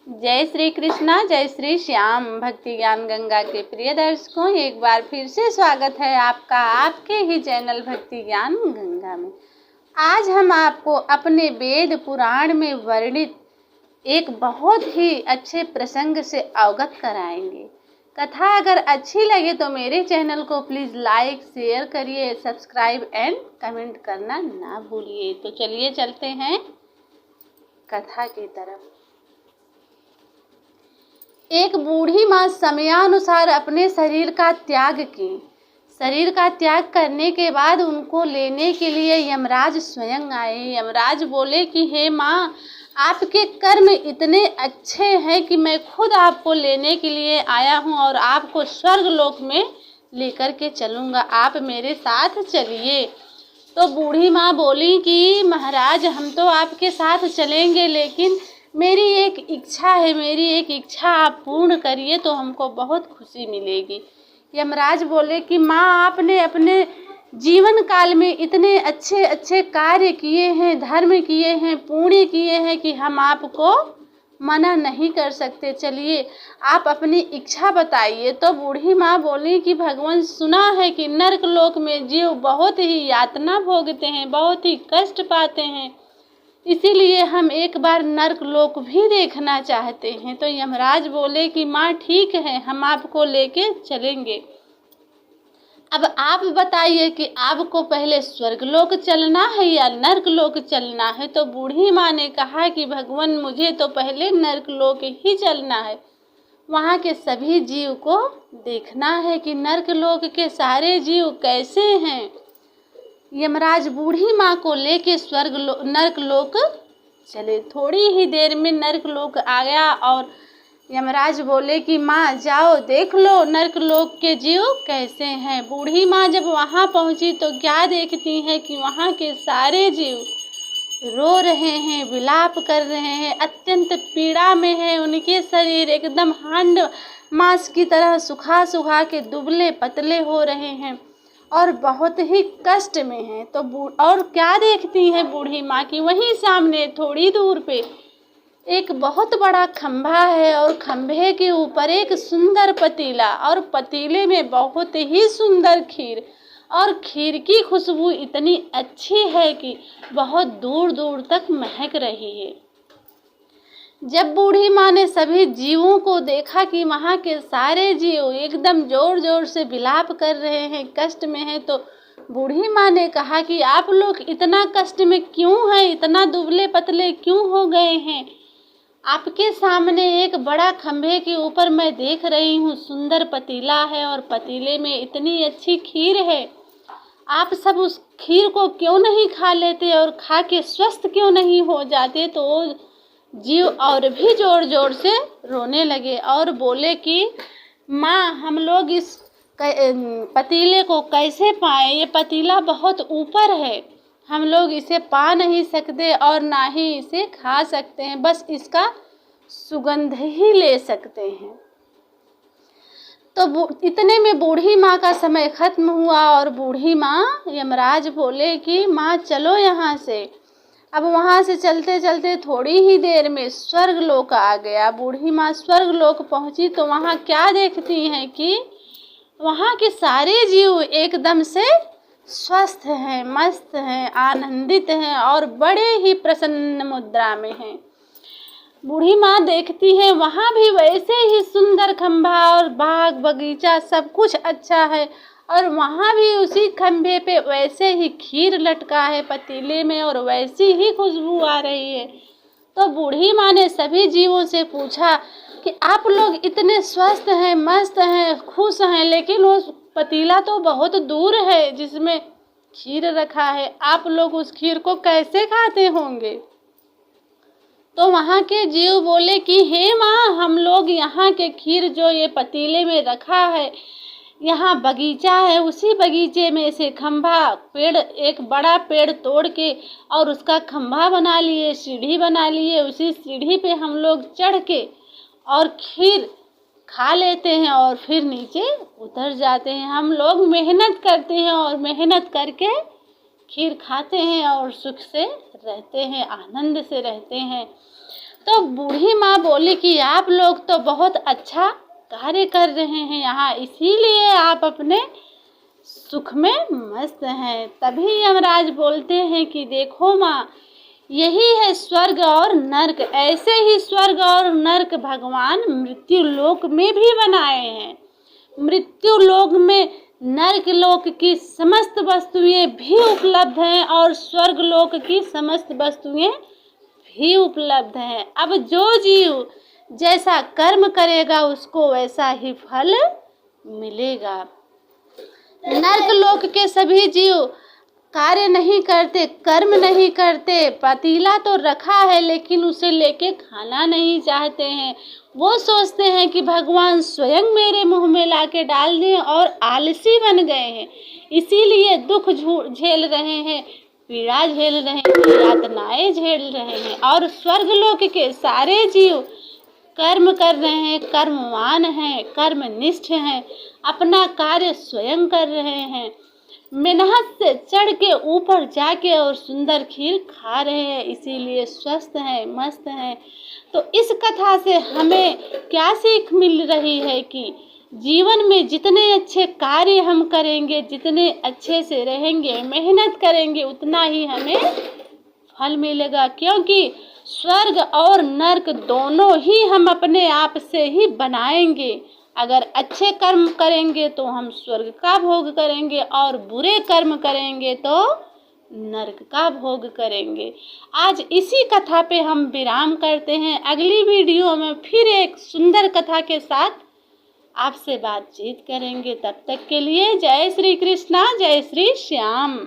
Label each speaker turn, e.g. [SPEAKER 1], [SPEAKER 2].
[SPEAKER 1] जय श्री कृष्णा, जय श्री श्याम। भक्ति ज्ञान गंगा के प्रिय दर्शकों, एक बार फिर से स्वागत है आपका आपके ही चैनल भक्ति ज्ञान गंगा में। आज हम आपको अपने वेद पुराण में वर्णित एक बहुत ही अच्छे प्रसंग से अवगत कराएंगे। कथा अगर अच्छी लगे तो मेरे चैनल को प्लीज़ लाइक शेयर करिए, सब्सक्राइब एंड कमेंट करना ना भूलिए। तो चलिए चलते हैं कथा की तरफ। एक बूढ़ी माँ समयानुसार अपने शरीर का त्याग की। शरीर का त्याग करने के बाद उनको लेने के लिए यमराज स्वयं आए। यमराज बोले कि हे माँ, आपके कर्म इतने अच्छे हैं कि मैं खुद आपको लेने के लिए आया हूँ और आपको स्वर्ग लोक में लेकर के चलूँगा, आप मेरे साथ चलिए। तो बूढ़ी माँ बोली कि महाराज, हम तो आपके साथ चलेंगे, लेकिन मेरी एक इच्छा है, मेरी एक इच्छा आप पूर्ण करिए तो हमको बहुत खुशी मिलेगी। यमराज बोले कि माँ, आपने अपने जीवन काल में इतने अच्छे अच्छे कार्य किए हैं, धर्म किए हैं, पुण्य किए हैं कि हम आपको मना नहीं कर सकते, चलिए आप अपनी इच्छा बताइए। तो बूढ़ी माँ बोली कि भगवान, सुना है कि नरक लोक में जीव बहुत ही यातना भोगते हैं, बहुत ही कष्ट पाते हैं, इसीलिए हम एक बार नरक लोक भी देखना चाहते हैं। तो यमराज बोले कि माँ ठीक है, हम आपको लेके चलेंगे। अब आप बताइए कि आपको पहले स्वर्ग लोक चलना है या नरक लोक चलना है। तो बूढ़ी माँ ने कहा कि भगवान, मुझे तो पहले नरक लोक ही चलना है, वहाँ के सभी जीव को देखना है कि नरक लोक के सारे जीव कैसे हैं। यमराज बूढ़ी माँ को लेके नरक लोक चले। थोड़ी ही देर में नरक लोक आ गया और यमराज बोले कि माँ, जाओ देख लो नरक लोक के जीव कैसे हैं। बूढ़ी माँ जब वहाँ पहुँची तो क्या देखती है कि वहाँ के सारे जीव रो रहे हैं, विलाप कर रहे हैं, अत्यंत पीड़ा में है। उनके शरीर एकदम हांड मांस की तरह सुखा सुखा के दुबले पतले हो रहे हैं और बहुत ही कष्ट में हैं। तो और क्या देखती है बूढ़ी माँ की वहीं सामने थोड़ी दूर पे एक बहुत बड़ा खंभा है और खंभे के ऊपर एक सुंदर पतीला, और पतीले में बहुत ही सुंदर खीर, और खीर की खुशबू इतनी अच्छी है कि बहुत दूर दूर तक महक रही है। जब बूढ़ी माँ ने सभी जीवों को देखा कि वहाँ के सारे जीव एकदम जोर जोर से विलाप कर रहे हैं, कष्ट में हैं, तो बूढ़ी माँ ने कहा कि आप लोग इतना कष्ट में क्यों हैं, इतना दुबले पतले क्यों हो गए हैं। आपके सामने एक बड़ा खंभे के ऊपर मैं देख रही हूँ सुंदर पतीला है और पतीले में इतनी अच्छी खीर है, आप सब उस खीर को क्यों नहीं खा लेते और खा के स्वस्थ क्यों नहीं हो जाते। तो जीव और भी जोर जोर से रोने लगे और बोले कि माँ, हम लोग इस पतीले को कैसे पाएं, ये पतीला बहुत ऊपर है, हम लोग इसे पा नहीं सकते और ना ही इसे खा सकते हैं, बस इसका सुगंध ही ले सकते हैं। तो इतने में बूढ़ी माँ का समय खत्म हुआ और बूढ़ी माँ, यमराज बोले कि माँ चलो यहाँ से। अब वहाँ से चलते चलते थोड़ी ही देर में स्वर्ग लोक आ गया। बूढ़ी माँ स्वर्ग लोक पहुँची तो वहाँ क्या देखती हैं कि वहाँ के सारे जीव एकदम से स्वस्थ हैं, मस्त हैं, आनंदित हैं और बड़े ही प्रसन्न मुद्रा में हैं। बूढ़ी माँ देखती है वहाँ भी वैसे ही सुंदर खंभा और बाग बगीचा सब कुछ अच्छा है, और वहाँ भी उसी खंभे पे वैसे ही खीर लटका है पतीले में और वैसी ही खुशबू आ रही है। तो बूढ़ी माँ ने सभी जीवों से पूछा कि आप लोग इतने स्वस्थ हैं, मस्त हैं, खुश हैं, लेकिन वो पतीला तो बहुत दूर है जिसमें खीर रखा है, आप लोग उस खीर को कैसे खाते होंगे। तो वहाँ के जीव बोले कि हे माँ, हम लोग यहाँ के खीर जो ये पतीले में रखा है, यहाँ बगीचा है, उसी बगीचे में से खंभा पेड़, एक बड़ा पेड़ तोड़ के और उसका खंभा बना लिए, सीढ़ी बना लिए, उसी सीढ़ी पे हम लोग चढ़ के और खीर खा लेते हैं और फिर नीचे उतर जाते हैं। हम लोग मेहनत करते हैं और मेहनत करके खीर खाते हैं और सुख से रहते हैं, आनंद से रहते हैं। तो बूढ़ी माँ बोली कि आप लोग तो बहुत अच्छा कार्य कर रहे हैं यहाँ, इसीलिए आप अपने सुख में मस्त हैं। तभी यमराज बोलते हैं कि देखो माँ, यही है स्वर्ग और नर्क। ऐसे ही स्वर्ग और नर्क भगवान मृत्यु लोक में भी बनाए हैं। मृत्यु लोक में नर्क लोक की समस्त वस्तुएं भी उपलब्ध हैं और स्वर्ग लोक की समस्त वस्तुएं भी उपलब्ध हैं। अब जो जीव जैसा कर्म करेगा उसको वैसा ही फल मिलेगा। नर्क लोक के सभी जीव कार्य नहीं करते, कर्म नहीं करते। पतीला तो रखा है लेकिन उसे लेके खाना नहीं चाहते हैं। वो सोचते हैं कि भगवान स्वयं मेरे मुंह में लाके डाल दें और आलसी बन गए हैं, इसीलिए दुख झेल रहे हैं, पीड़ा झेल रहे हैं, यातनाएं झेल रहे हैं। और स्वर्गलोक के सारे जीव कर्म कर रहे हैं, कर्मवान हैं, कर्मनिष्ठ हैं, अपना कार्य स्वयं कर रहे हैं, मेहनत से चढ़ के ऊपर जाके और सुंदर खीर खा रहे हैं, इसीलिए स्वस्थ हैं, मस्त हैं। तो इस कथा से हमें क्या सीख मिल रही है कि जीवन में जितने अच्छे कार्य हम करेंगे, जितने अच्छे से रहेंगे, मेहनत करेंगे, उतना ही हमें फल मिलेगा। क्योंकि स्वर्ग और नर्क दोनों ही हम अपने आप से ही बनाएंगे। अगर अच्छे कर्म करेंगे तो हम स्वर्ग का भोग करेंगे और बुरे कर्म करेंगे तो नर्क का भोग करेंगे। आज इसी कथा पे हम विराम करते हैं। अगली वीडियो में फिर एक सुंदर कथा के साथ आपसे बातचीत करेंगे। तब तक के लिए जय श्री कृष्णा, जय श्री श्याम।